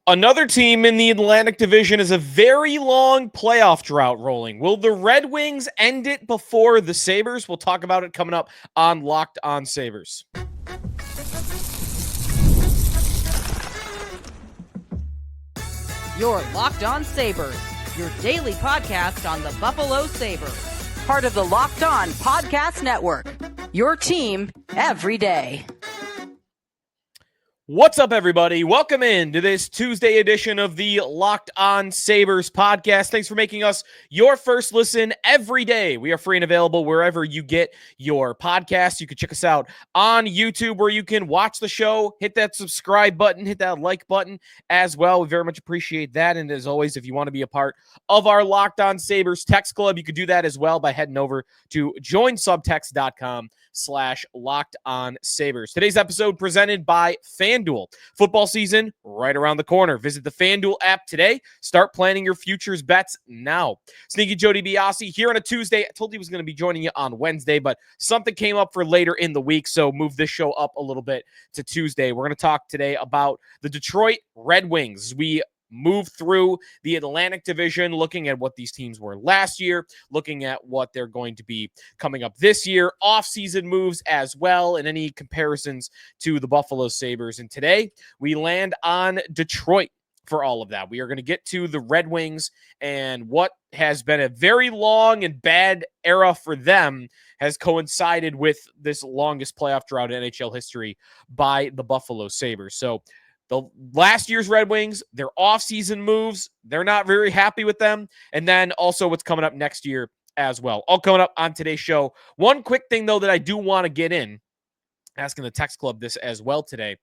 Another team in the Atlantic Division is a very long playoff drought rolling. Will the Red Wings end it before the Sabres? We'll talk about it coming up on Locked On Sabres. You're Locked On Sabres, your daily podcast on the Buffalo Sabres. Part of the Locked On Podcast Network, your team every day. What's up, everybody? Welcome in to this Tuesday edition of the Locked On Sabres podcast. Thanks for making us your first listen every day. We are free and available wherever you get your podcasts. You can check us out on YouTube where you can watch the show, hit that subscribe button, hit that like button as well. We very much appreciate that. And as always, if you want to be a part of our Locked On Sabres text club, you could do that as well by heading over to joinsubtext.com/Locked On Sabres. Today's episode presented by FanDuel. Football season right around the corner. Visit the FanDuel app today. Start planning your futures bets now. Sneaky Joe DiBiase here on a Tuesday. I told you he was going to be joining you on Wednesday, but something came up for later in the week, so move this show up a little bit to Tuesday. We're going to talk today about the Detroit Red Wings. We move through the Atlantic Division, looking at what these teams were last year, looking at what they're going to be coming up this year, off-season moves as well, and any comparisons to the Buffalo Sabres. And today, we land on Detroit for all of that. We are going to get to the Red Wings and what has been a very long and bad era for them has coincided with this longest playoff drought in NHL history by the Buffalo Sabres. So the last year's Red Wings, their offseason moves, they're not very happy with them. And then also what's coming up next year as well. All coming up on today's show. One quick thing, though, that I do want to get in, asking the text club this as well today.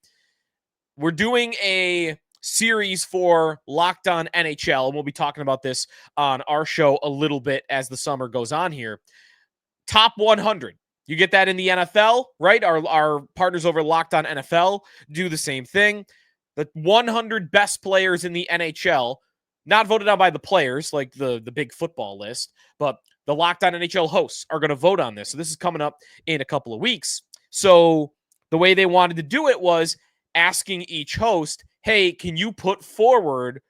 We're doing a series for Locked On NHL, and we'll be talking about this on our show a little bit as the summer goes on here. Top 100. You get that in the NFL, right? Our partners over Locked On NFL do the same thing. The 100 best players in the NHL, not voted on by the players like the big football list, but the Locked On NHL hosts are going to vote on this. So this is coming up in a couple of weeks. So the way they wanted to do it was asking each host, hey, can you put forward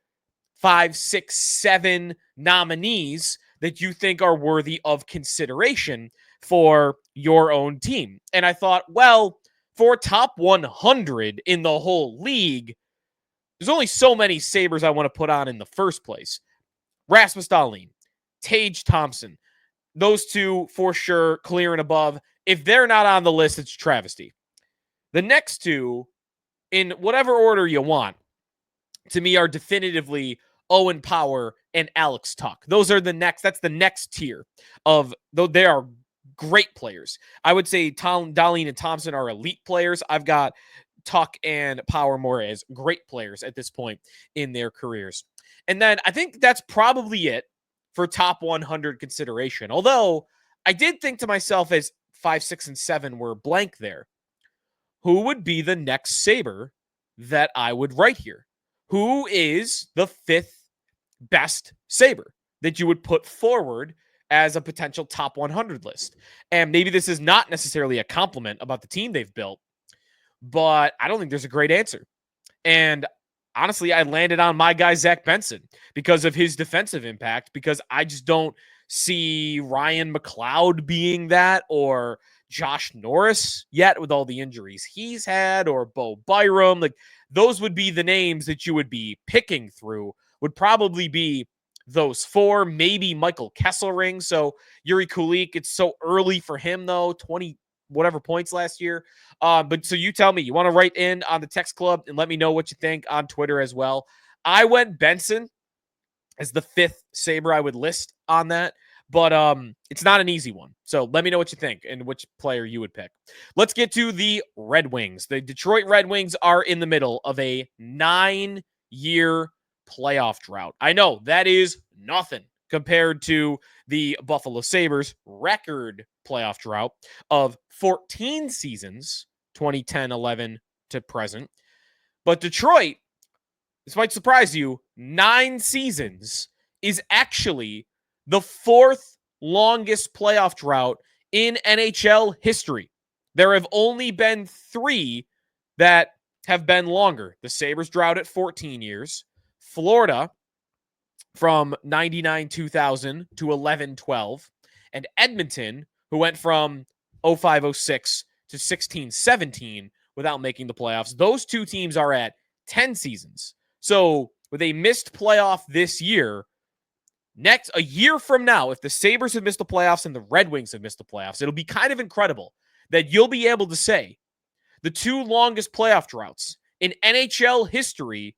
5, 6, 7 nominees that you think are worthy of consideration for your own team? And I thought, well, for top 100 in the whole league, there's only so many Sabres I want to put on in the first place. Rasmus Dahlin, Tage Thompson, those two for sure, clear and above. If they're not on the list, it's travesty. The next two, in whatever order you want, to me are definitively Owen Power and Alex Tuch. Those are the next, that's the next tier of, though they are great players. I would say Dahlin and Thompson are elite players. I've got Tuch and Power more as great players at this point in their careers. And then I think that's probably it for top 100 consideration. Although I did think to myself as 5, 6, and 7 were blank there, who would be the next Sabre that I would write here? Who is the 5th best Sabre that you would put forward as a potential top 100 list? And maybe this is not necessarily a compliment about the team they've built, but I don't think there's a great answer. And honestly, I landed on my guy, Zach Benson, because of his defensive impact, because I just don't see Ryan McLeod being that, or Josh Norris yet with all the injuries he's had, or Bo Byram. Like, those would be the names that you would be picking through, would probably be those 4, maybe Michael Kesselring. So Yuri Kulik, it's so early for him though, 20 whatever points last year. But so you tell me, you want to write in on the text club and let me know what you think on Twitter as well. I went Benson as the 5th Sabre I would list on that, but it's not an easy one. So let me know what you think and which player you would pick. Let's get to the Red Wings. The Detroit Red Wings are in the middle of a 9-year playoff drought. I know that is nothing compared to the Buffalo Sabres record playoff drought of 14 seasons, 2010-11 to present. But Detroit, this might surprise you, 9 seasons is actually the 4th longest playoff drought in NHL history. There have only been 3 that have been longer. The Sabres drought at 14 years. Florida from 99-2000 to 11-12. And Edmonton, who went from 05-06 to 16-17 without making the playoffs. Those two teams are at 10 seasons. So with a missed playoff this year, a year from now, if the Sabres have missed the playoffs and the Red Wings have missed the playoffs, it'll be kind of incredible that you'll be able to say the two longest playoff droughts in NHL history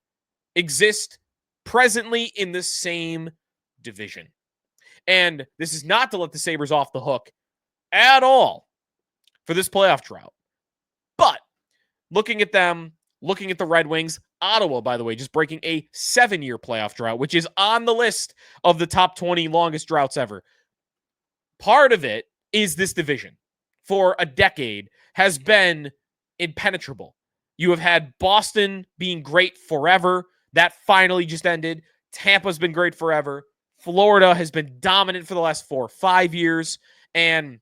exist presently in the same division. And this is not to let the Sabres off the hook at all for this playoff drought. But looking at them, looking at the Red Wings, Ottawa, by the way, just breaking a 7-year playoff drought, which is on the list of the top 20 longest droughts ever. Part of it is this division for a decade has been impenetrable. You have had Boston being great forever. That finally just ended. Tampa's been great forever. Florida has been dominant for the last 4 or 5 years. And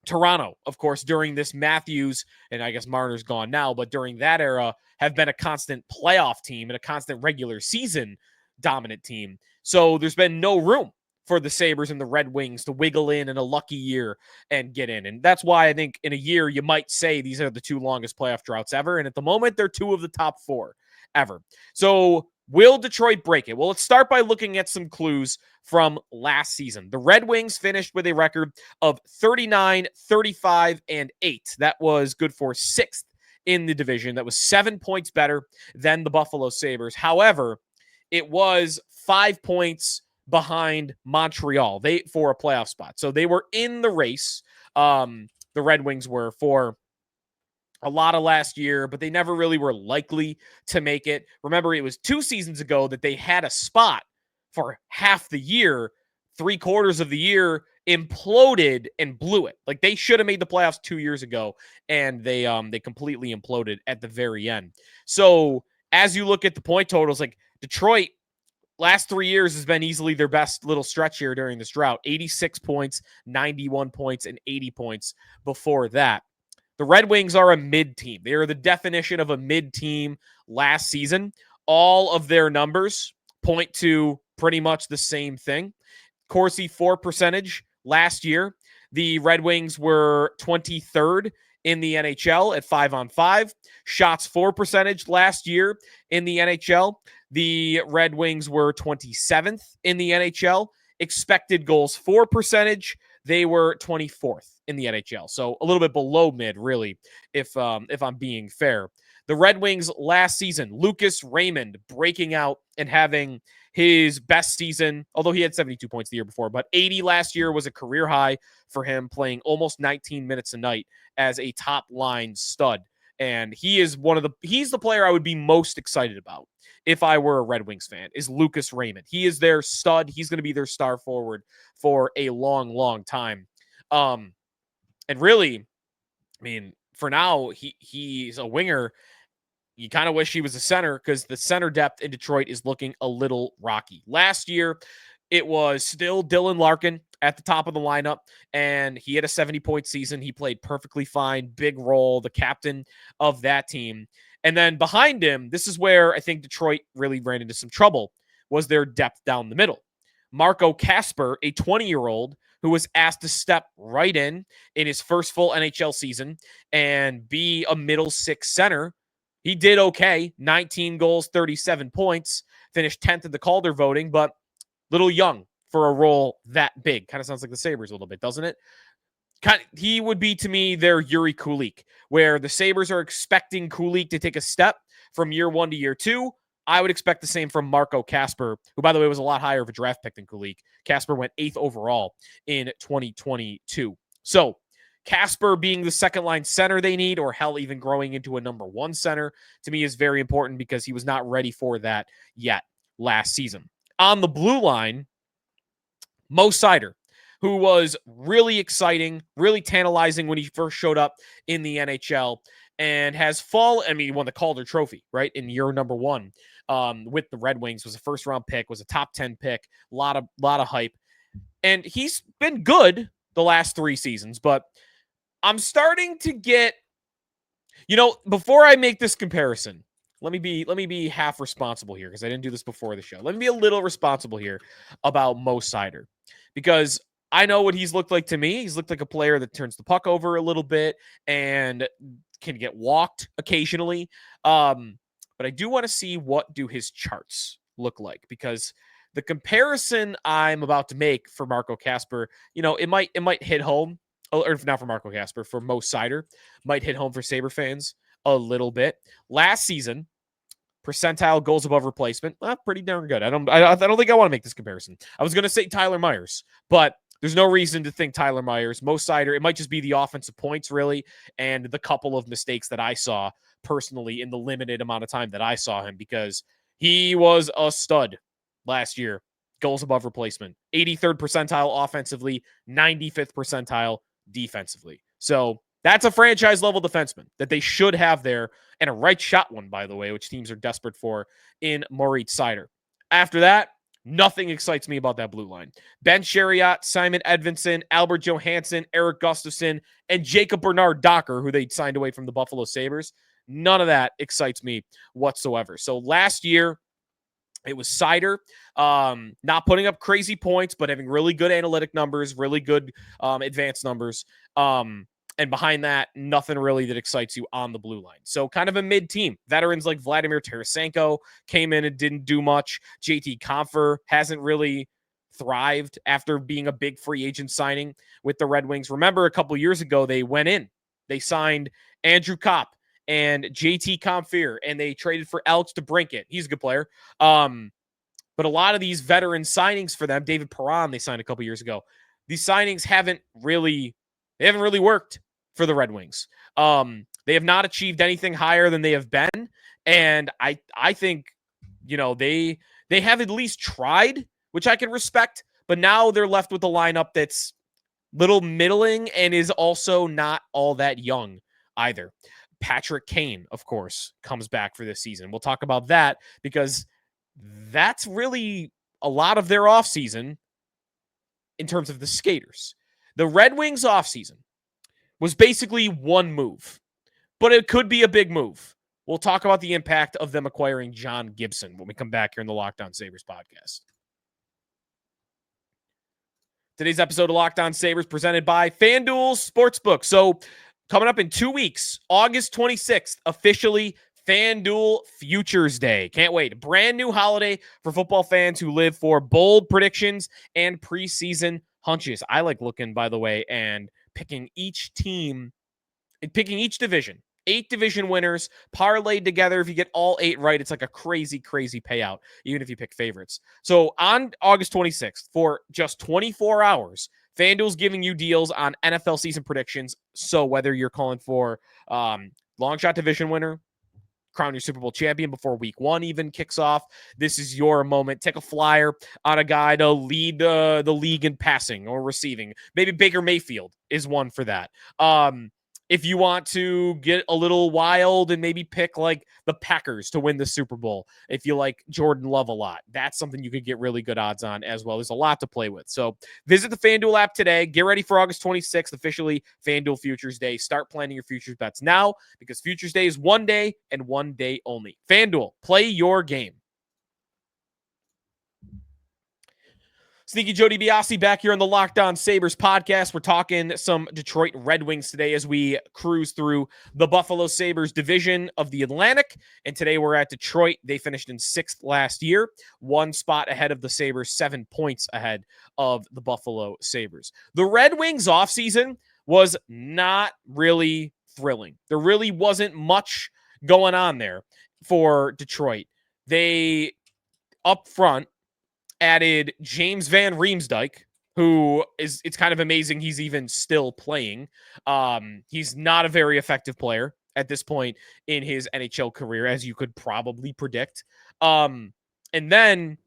Toronto, of course, during this Matthews, and I guess Marner's gone now, but during that era, have been a constant playoff team and a constant regular season dominant team. So there's been no room for the Sabres and the Red Wings to wiggle in a lucky year and get in. And that's why I think in a year you might say these are the two longest playoff droughts ever. And at the moment, they're 2 of the top 4 ever. So will Detroit break it? Well, let's start by looking at some clues from last season. The Red Wings finished with a record of 39, 35, and 8. That was good for 6th in the division. That was 7 points better than the Buffalo Sabres. However, it was 5 points behind Montreal for a playoff spot. So they were in the race. The Red Wings were for a lot of last year, but they never really were likely to make it. Remember, it was 2 seasons ago that they had a spot for half the year, 3/4 of the year, imploded and blew it. Like they should have made the playoffs 2 years ago, and they completely imploded at the very end. So as you look at the point totals, like Detroit, last 3 years has been easily their best little stretch here during this drought. 86 points, 91 points, and 80 points before that. The Red Wings are a mid-team. They are the definition of a mid-team last season. All of their numbers point to pretty much the same thing. Corsi for percentage last year. The Red Wings were 23rd in the NHL at 5-on-5. Shots for percentage last year in the NHL. The Red Wings were 27th in the NHL. Expected goals for percentage, they were 24th in the NHL. So a little bit below mid, really, if I'm being fair. The Red Wings last season, Lucas Raymond breaking out and having his best season, although he had 72 points the year before, but 80 last year was a career high for him, playing almost 19 minutes a night as a top line stud. And he's the player I would be most excited about if I were a Red Wings fan, is Lucas Raymond. He is their stud. He's going to be their star forward for a long, long time. And really, I mean, for now, he's a winger. You kind of wish he was a center because the center depth in Detroit is looking a little rocky. Last year, it was still Dylan Larkin at the top of the lineup, and he had a 70-point season. He played perfectly fine, big role, the captain of that team. And then behind him, this is where I think Detroit really ran into some trouble, was their depth down the middle. Marco Kasper, a 20-year-old who was asked to step right in his first full NHL season and be a middle six center. He did okay, 19 goals, 37 points, finished 10th in the Calder voting, but little young for a role that big. Kind of sounds like the Sabres a little bit, doesn't it? He would be, to me, their Yuri Kulik, where the Sabres are expecting Kulik to take a step from year 1 to year 2. I would expect the same from Marco Kasper, who, by the way, was a lot higher of a draft pick than Kulik. Kasper went 8th overall in 2022. So Kasper being the second-line center they need, or hell, even growing into a number 1 center, to me is very important because he was not ready for that yet last season. On the blue line, Mo Seider, who was really exciting, really tantalizing when he first showed up in the NHL, and has he won the Calder Trophy, right, in year number 1 with the Red Wings, was a first-round pick, was a top 10 pick, a lot of hype. And he's been good the last 3 seasons, but I'm starting to get Before I make this comparison, let me be half responsible here because I didn't do this before the show. Let me be a little responsible here about Mo Seider because I know what he's looked like to me. He's looked like a player that turns the puck over a little bit and can get walked occasionally. But I do want to see what do his charts look like because the comparison I'm about to make for Marco Kasper, it might hit home, or if not for Marco Kasper, for Mo Seider, might hit home for Sabre fans a little bit. Last season, percentile goals above replacement, pretty darn good. I don't think I want to make this comparison. I was going to say Tyler Myers, but there's no reason to think Tyler Myers. Mo Seider, it might just be the offensive points, really, and the couple of mistakes that I saw personally in the limited amount of time that I saw him, because he was a stud last year. Goals above replacement, 83rd percentile offensively, 95th percentile defensively. So that's a franchise-level defenseman that they should have there, and a right shot one, by the way, which teams are desperate for in Moritz Seider. After that, nothing excites me about that blue line. Ben Chariot, Simon Edvinsson, Albert Johansson, Eric Gustafsson, and Jacob Bernard Docker, who they signed away from the Buffalo Sabres. None of that excites me whatsoever. So last year, it was Seider, not putting up crazy points, but having really good analytic numbers, really good advanced numbers. And behind that, nothing really that excites you on the blue line. So kind of a mid-team. Veterans like Vladimir Tarasenko came in and didn't do much. JT Compher hasn't really thrived after being a big free agent signing with the Red Wings. Remember, a couple years ago, they went in. They signed Andrew Kopp and JT Compher, and they traded for Alex DeBrincat. He's a good player. But a lot of these veteran signings for them, David Perron, they signed a couple years ago. These signings haven't really worked for the Red Wings. They have not achieved anything higher than they have been. And I think, they have at least tried, which I can respect, but now they're left with a lineup that's little middling and is also not all that young either. Patrick Kane, of course, comes back for this season. We'll talk about that because that's really a lot of their offseason in terms of the skaters. The Red Wings offseason was basically one move, but it could be a big move. We'll talk about the impact of them acquiring John Gibson when we come back here in the Locked On Sabres podcast. Today's episode of Locked On Sabres presented by FanDuel Sportsbook. So coming up in 2 weeks, August 26th, officially FanDuel Futures Day. Can't wait. A brand new holiday for football fans who live for bold predictions and preseason hunches. I like looking, by the way, and picking each team, picking each division. 8 division winners parlayed together. If you get all 8 right, it's like a crazy, crazy payout, even if you pick favorites. So on August 26th, for just 24 hours, FanDuel's giving you deals on NFL season predictions. So whether you're calling for long shot division winner, crown your Super Bowl champion before week 1 even kicks off, this is your moment. Take a flyer on a guy to lead the league in passing or receiving. Maybe Baker Mayfield is one for that. If you want to get a little wild and maybe pick like the Packers to win the Super Bowl, if you like Jordan Love a lot, that's something you could get really good odds on as well. There's a lot to play with. So visit the FanDuel app today. Get ready for August 26th, officially FanDuel Futures Day. Start planning your futures bets now because Futures Day is one day and one day only. FanDuel, play your game. Sneaky Joe DiBiase back here on the Locked On Sabres podcast. We're talking some Detroit Red Wings today as we cruise through the Buffalo Sabres division of the Atlantic. And today we're at Detroit. They finished in 6th last year, 1 spot ahead of the Sabres, 7 points ahead of the Buffalo Sabres. The Red Wings offseason was not really thrilling. There really wasn't much going on there for Detroit. They, up front, added James Van Riemsdyk, who it's kind of amazing he's even still playing. He's not a very effective player at this point in his NHL career, as you could probably predict. And then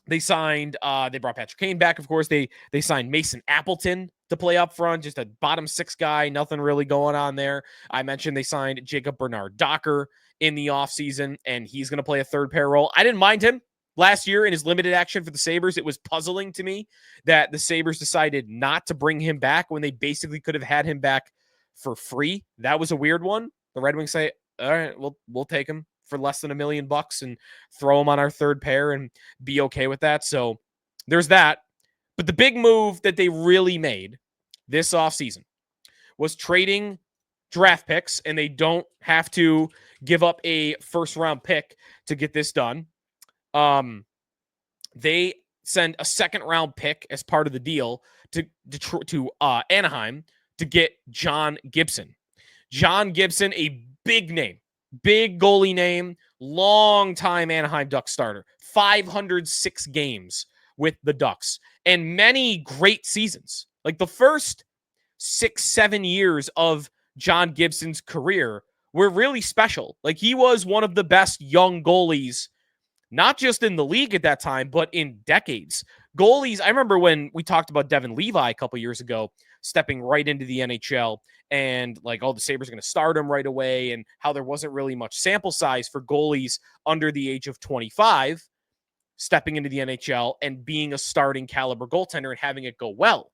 they signed, they brought Patrick Kane back, of course. They signed Mason Appleton to play up front, just a bottom 6 guy, nothing really going on there. I mentioned they signed Jacob Bernard Docker in the offseason, and he's going to play a third pair role. I didn't mind him. Last year in his limited action for the Sabres, it was puzzling to me that the Sabres decided not to bring him back when they basically could have had him back for free. That was a weird one. The Red Wings say, all right, we'll take him for less than $1 million and throw him on our third pair and be okay with that. So there's that. But the big move that they really made this offseason was trading draft picks, and they don't have to give up a first-round pick to get this done. They send a second-round pick as part of the deal to Anaheim to get John Gibson. John Gibson, a big name, big goalie name, long-time Anaheim Ducks starter, 506 games with the Ducks, and many great seasons. Like the first 6-7 years of John Gibson's career were really special. Like he was one of the best young goalies, not just in the league at that time, but in decades. Goalies, I remember when we talked about Devin Levi a couple years ago, stepping right into the NHL and like, oh, the Sabres are going to start him right away, and how there wasn't really much sample size for goalies under the age of 25 stepping into the NHL and being a starting caliber goaltender and having it go well.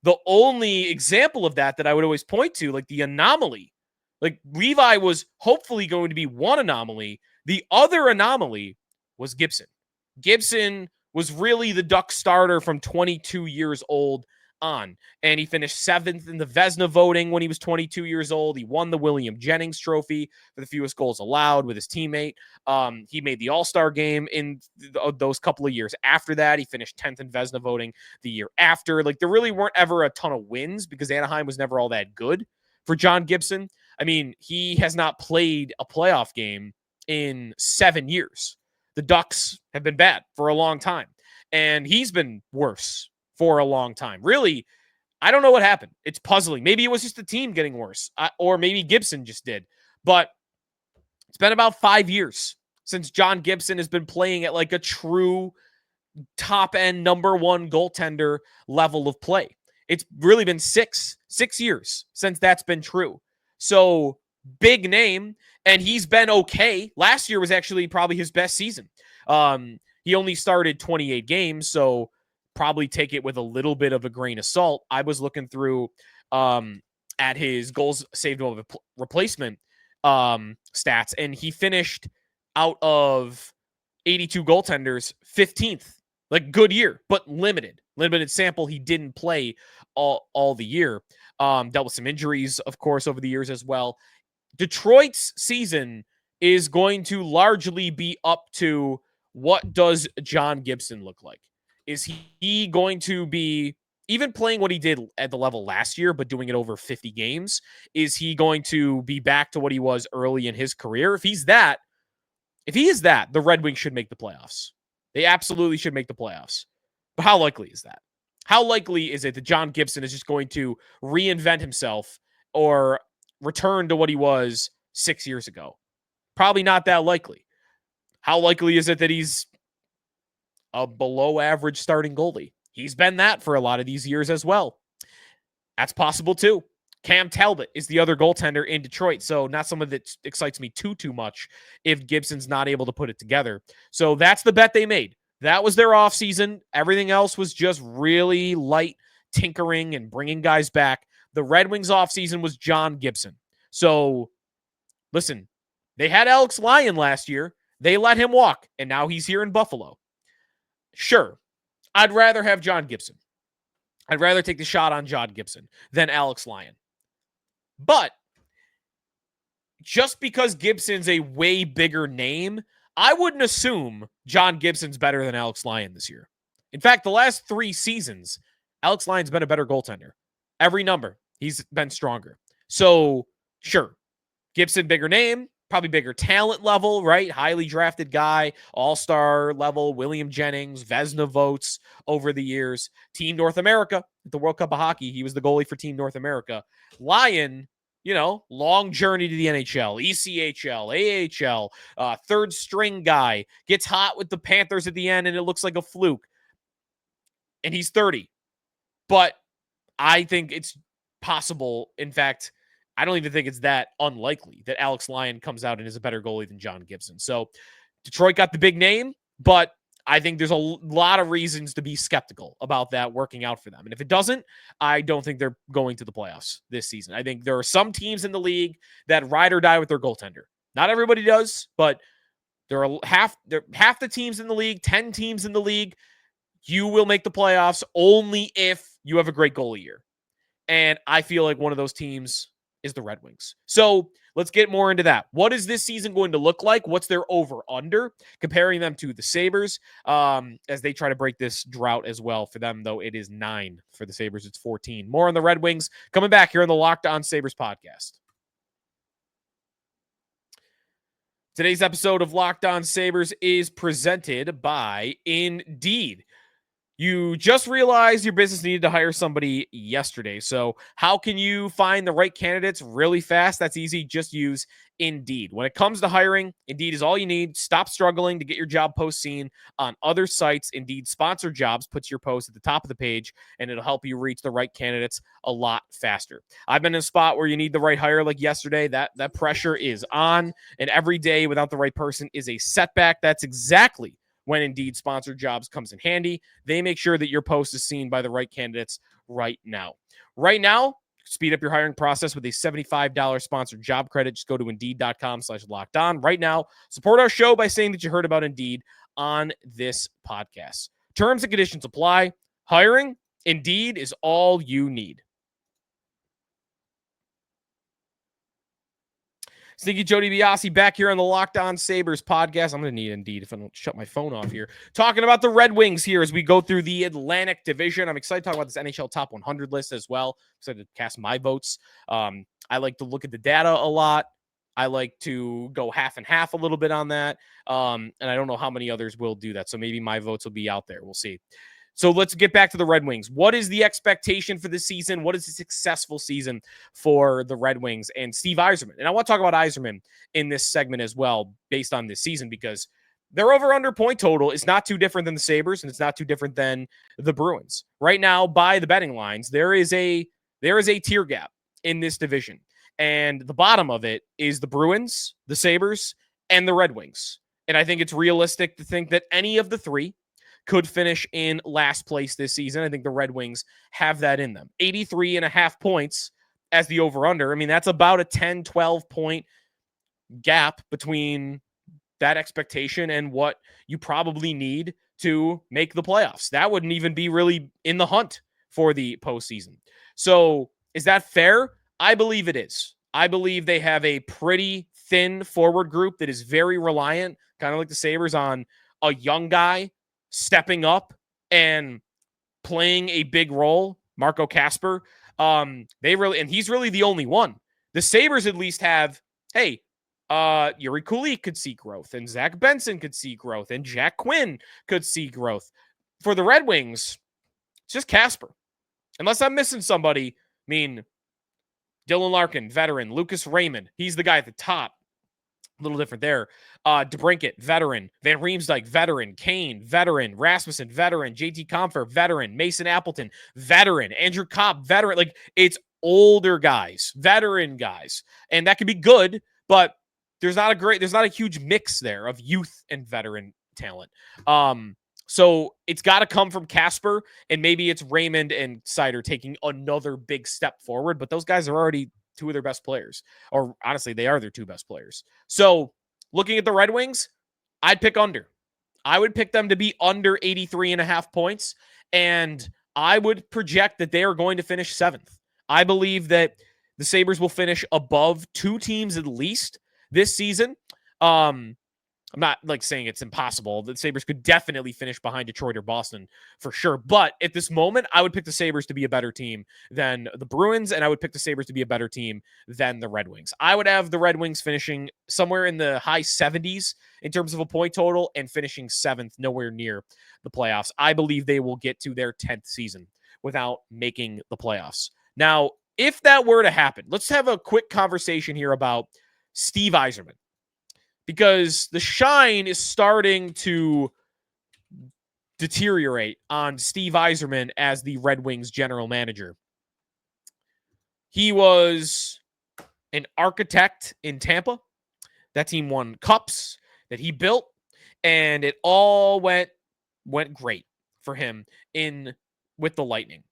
The only example of that I would always point to, like the anomaly, like Levi was hopefully going to be one anomaly. The other anomaly was Gibson. Gibson was really the Duck starter from 22 years old on, and he finished 7th in the Vezina voting when he was 22 years old. He won the William Jennings Trophy for the fewest goals allowed with his teammate. He made the All-Star game in those couple of years after that. He finished 10th in Vezina voting the year after. Like there really weren't ever a ton of wins because Anaheim was never all that good for John Gibson. I mean, he has not played a playoff game in 7 years. The Ducks have been bad for a long time, and he's been worse for a long time. Really, I don't know what happened. It's puzzling. Maybe it was just the team getting worse, or maybe Gibson just did. But it's been about 5 years since John Gibson has been playing at like a true top-end number one goaltender level of play. It's really been six years since that's been true. So big name, and he's been okay. Last year was actually probably his best season. He only started 28 games, so probably take it with a little bit of a grain of salt. I was looking through at his goals saved over replacement stats, and he finished out of 82 goaltenders 15th. Like good year, but limited sample. He didn't play all the year. Dealt with some injuries, of course, over the years as well. Detroit's season is going to largely be up to what does John Gibson look like? Is he going to be even playing what he did at the level last year, but doing it over 50 games? Is he going to be back to what he was early in his career? If he is that, the Red Wings should make the playoffs. They absolutely should make the playoffs. But how likely is that? How likely is it that John Gibson is just going to reinvent himself or return to what he was 6 years ago? Probably not that likely. How likely is it that he's a below average starting goalie? He's been that for a lot of these years as well. That's possible too. Cam Talbot is the other goaltender in Detroit, so not someone that excites me too much if Gibson's not able to put it together. So that's the bet they made. That was their offseason. Everything else was just really light tinkering and bringing guys back. The Red Wings offseason was John Gibson. So listen, they had Alex Lyon last year. They let him walk, and now he's here in Buffalo. Sure, I'd rather have John Gibson. I'd rather take the shot on John Gibson than Alex Lyon. But just because Gibson's a way bigger name, I wouldn't assume John Gibson's better than Alex Lyon this year. In fact, the last 3 seasons, Alex Lyon's been a better goaltender. Every number, he's been stronger. So, sure, Gibson, bigger name, probably bigger talent level, right? Highly drafted guy, all-star level, William Jennings, Vezina votes over the years. Team North America at the World Cup of Hockey. He was the goalie for Team North America. Lyon, long journey to the NHL, ECHL, AHL, third string guy, gets hot with the Panthers at the end, and it looks like a fluke. And he's 30. But I think it's possible. In fact, I don't even think it's that unlikely that Alex Lyon comes out and is a better goalie than John Gibson. So Detroit got the big name, but I think there's a lot of reasons to be skeptical about that working out for them. And if it doesn't, I don't think they're going to the playoffs this season. I think there are some teams in the league that ride or die with their goaltender. Not everybody does, but there are half the teams in the league, 10 teams in the league. You will make the playoffs only if you have a great goalie year. And I feel like one of those teams is the Red Wings. So let's get more into that. What is this season going to look like? What's their over-under? Comparing them to the Sabres as they try to break this drought as well. For them, though, it is 9. For the Sabres, it's 14. More on the Red Wings coming back here on the Locked On Sabres podcast. Today's episode of Locked On Sabres is presented by Indeed. You just realized your business needed to hire somebody yesterday. So how can you find the right candidates really fast? That's easy. Just use Indeed. When it comes to hiring, Indeed is all you need. Stop struggling to get your job post seen on other sites. Indeed Sponsored Jobs puts your post at the top of the page, and it'll help you reach the right candidates a lot faster. I've been in a spot where you need the right hire like yesterday. That pressure is on, and every day without the right person is a setback. That's exactly when Indeed Sponsored Jobs comes in handy. They make sure that your post is seen by the right candidates right now. Right now, speed up your hiring process with a $75 sponsored job credit. Just go to Indeed.com/lockedon right now. Support our show by saying that you heard about Indeed on this podcast. Terms and conditions apply. Hiring, Indeed is all you need. Sneaky Joe DiBiase back here on the Locked On Sabres podcast. I'm going to need Indeed if I don't shut my phone off here. Talking about the Red Wings here as we go through the Atlantic Division. I'm excited to talk about this NHL Top 100 list as well. I'm excited to cast my votes. I like to look at the data a lot. I like to go half and half a little bit on that. And I don't know how many others will do that. So maybe my votes will be out there. We'll see. So let's get back to the Red Wings. What is the expectation for this season? What is a successful season for the Red Wings and Steve Yzerman? And I want to talk about Yzerman in this segment as well, based on this season, because their over-under point total is not too different than the Sabres, and it's not too different than the Bruins. Right now, by the betting lines, there is a tier gap in this division. And the bottom of it is the Bruins, the Sabres, and the Red Wings. And I think it's realistic to think that any of the three could finish in last place this season. I think the Red Wings have that in them. 83.5 points as the over-under. I mean, that's about a 10, 12-point gap between that expectation and what you probably need to make the playoffs. That wouldn't even be really in the hunt for the postseason. So is that fair? I believe it is. I believe they have a pretty thin forward group that is very reliant, kind of like the Sabres, on a young guy stepping up and playing a big role. Marco Kasper. And he's really the only one. The Sabres at least have, hey, Yuri Kulik could see growth, and Zach Benson could see growth, and Jack Quinn could see growth. For the Red Wings, it's just Kasper. Unless I'm missing somebody. I mean, Dylan Larkin, veteran. Lucas Raymond, he's the guy at the top. A little different there. DeBrincat, veteran. Van Riemsdyk, veteran. Kane, veteran. Rasmussen, veteran. JT Compher, veteran. Mason Appleton, veteran. Andrew Copp, veteran. Like, it's older guys, veteran guys. And that could be good, but there's not a huge mix there of youth and veteran talent. So it's got to come from Kasper, and maybe it's Raymond and Seider taking another big step forward, but those guys are already two of their best players, or honestly, they are their two best players. So looking at the Red Wings, I'd pick under. I would pick them to be under 83.5 points, and I would project that they are going to finish 7th. I believe that the Sabres will finish above 2 teams at least this season. I'm not like saying it's impossible. The Sabres could definitely finish behind Detroit or Boston for sure. But at this moment, I would pick the Sabres to be a better team than the Bruins, and I would pick the Sabres to be a better team than the Red Wings. I would have the Red Wings finishing somewhere in the high 70s in terms of a point total and finishing 7th, nowhere near the playoffs. I believe they will get to their 10th season without making the playoffs. Now, if that were to happen, let's have a quick conversation here about Steve Yzerman, because the shine is starting to deteriorate on Steve Yzerman as the Red Wings general manager. He was an architect in Tampa. That team won cups that he built, and it all went went great for him with the Lightning.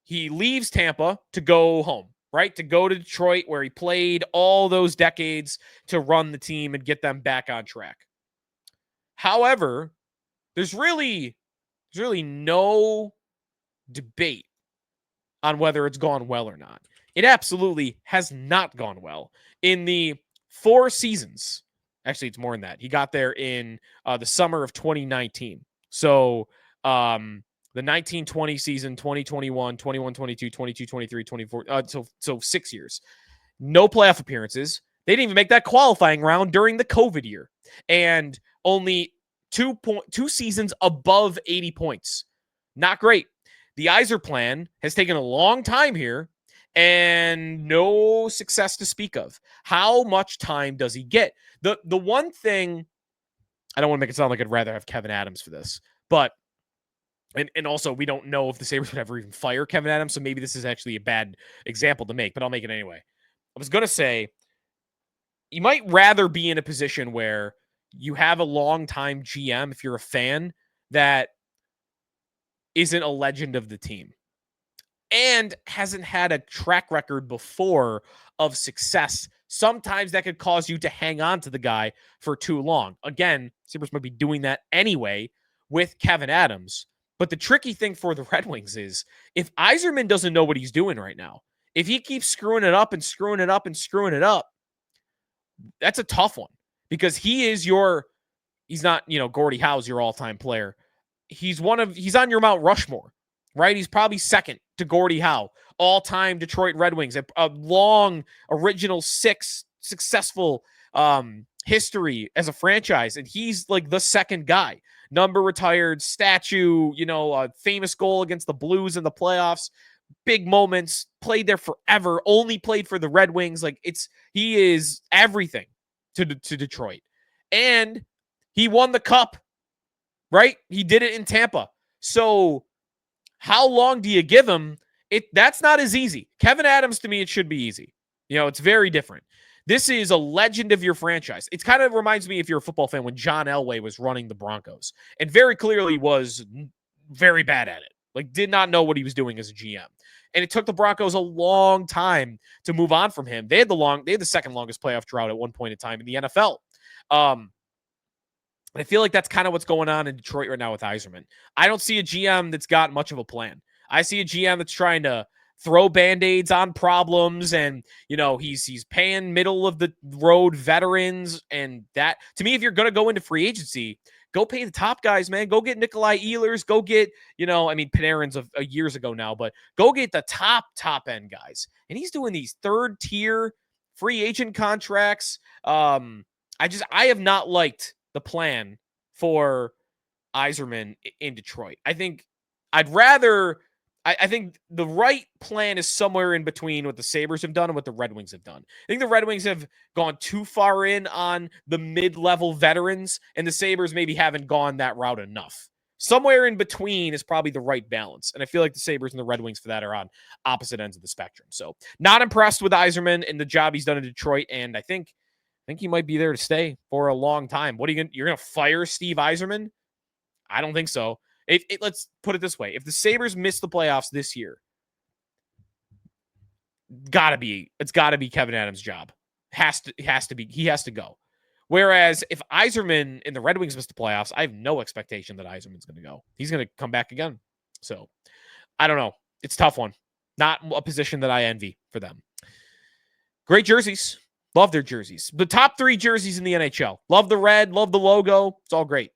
He leaves Tampa to go home, right? To go to Detroit, where he played all those decades to run the team and get them back on track. However, there's really no debate on whether it's gone well or not. It absolutely has not gone well. In the 4 seasons, actually, it's more than that. He got there in the summer of 2019. So the 1920 season, 2021, 21-22, 22-23, 24. So 6 years. No playoff appearances. They didn't even make that qualifying round during the COVID year. And only 2 seasons above 80 points. Not great. The Yzer plan has taken a long time here and no success to speak of. How much time does he get? The one thing, I don't want to make it sound like I'd rather have Kevin Adams for this, but and also we don't know if the Sabres would ever even fire Kevin Adams, so maybe this is actually a bad example to make, but I'll make it anyway. I was going to say, you might rather be in a position where you have a long-time GM, if you're a fan, that isn't a legend of the team and hasn't had a track record before of success. Sometimes that could cause you to hang on to the guy for too long. Again, Sabres might be doing that anyway with Kevin Adams. But the tricky thing for the Red Wings is if Yzerman doesn't know what he's doing right now, if he keeps screwing it up and screwing it up and screwing it up, that's a tough one because he's not, Gordie Howe's your all-time player. He's on your Mount Rushmore, right? He's probably second to Gordie Howe, all-time Detroit Red Wings, a long original 6 successful history as a franchise. And he's like the second guy, number retired, statue, a famous goal against the Blues in the playoffs, big moments, played there forever, only played for the Red Wings. He is everything to Detroit. And he won the cup, right? He did it in Tampa. So how long do you give him? That's not as easy. Kevin Adams, to me, it should be easy. It's very different. This is a legend of your franchise. It kind of reminds me, if you're a football fan, when John Elway was running the Broncos and very clearly was very bad at it. Did not know what he was doing as a GM. And it took the Broncos a long time to move on from him. They had the second longest playoff drought at one point in time in the NFL. I feel like that's kind of what's going on in Detroit right now with Yzerman. I don't see a GM that's got much of a plan. I see a GM that's trying to throw Band-Aids on problems, and he's paying middle of the road veterans. And that, to me, if you're going to go into free agency, go pay the top guys, man. Go get Nikolai Ehlers. Go get, Panarin's of years ago now, but go get the top end guys. And he's doing these third tier free agent contracts. I have not liked the plan for Yzerman in Detroit. I think the right plan is somewhere in between what the Sabres have done and what the Red Wings have done. I think the Red Wings have gone too far in on the mid-level veterans, and the Sabres maybe haven't gone that route enough. Somewhere in between is probably the right balance. And I feel like the Sabres and the Red Wings for that are on opposite ends of the spectrum. So not impressed with Yzerman and the job he's done in Detroit. And I think he might be there to stay for a long time. You're going to fire Steve Yzerman? I don't think so. Let's put it this way. If the Sabres miss the playoffs this year, it's got to be Kevin Adams' job. He has to go. Whereas if Yzerman and the Red Wings miss the playoffs, I have no expectation that Yzerman's going to go. He's going to come back again. So I don't know. It's a tough one. Not a position that I envy for them. Great jerseys. Love their jerseys. The top 3 jerseys in the NHL. Love the red. Love the logo. It's all great.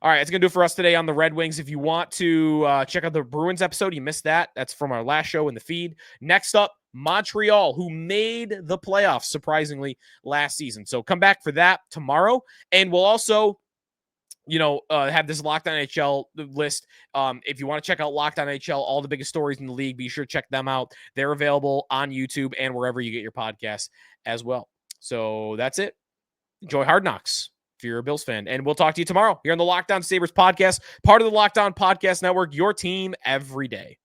All right, that's going to do it for us today on the Red Wings. If you want to check out the Bruins episode, you missed that. That's from our last show in the feed. Next up, Montreal, who made the playoffs, surprisingly, last season. So come back for that tomorrow. And we'll also, have this Locked On NHL list. If you want to check out Locked On NHL, all the biggest stories in the league, be sure to check them out. They're available on YouTube and wherever you get your podcasts as well. So that's it. Enjoy Hard Knocks if you're a Bills fan. And we'll talk to you tomorrow here on the Locked On Sabres podcast, part of the Locked On Podcast Network, your team every day.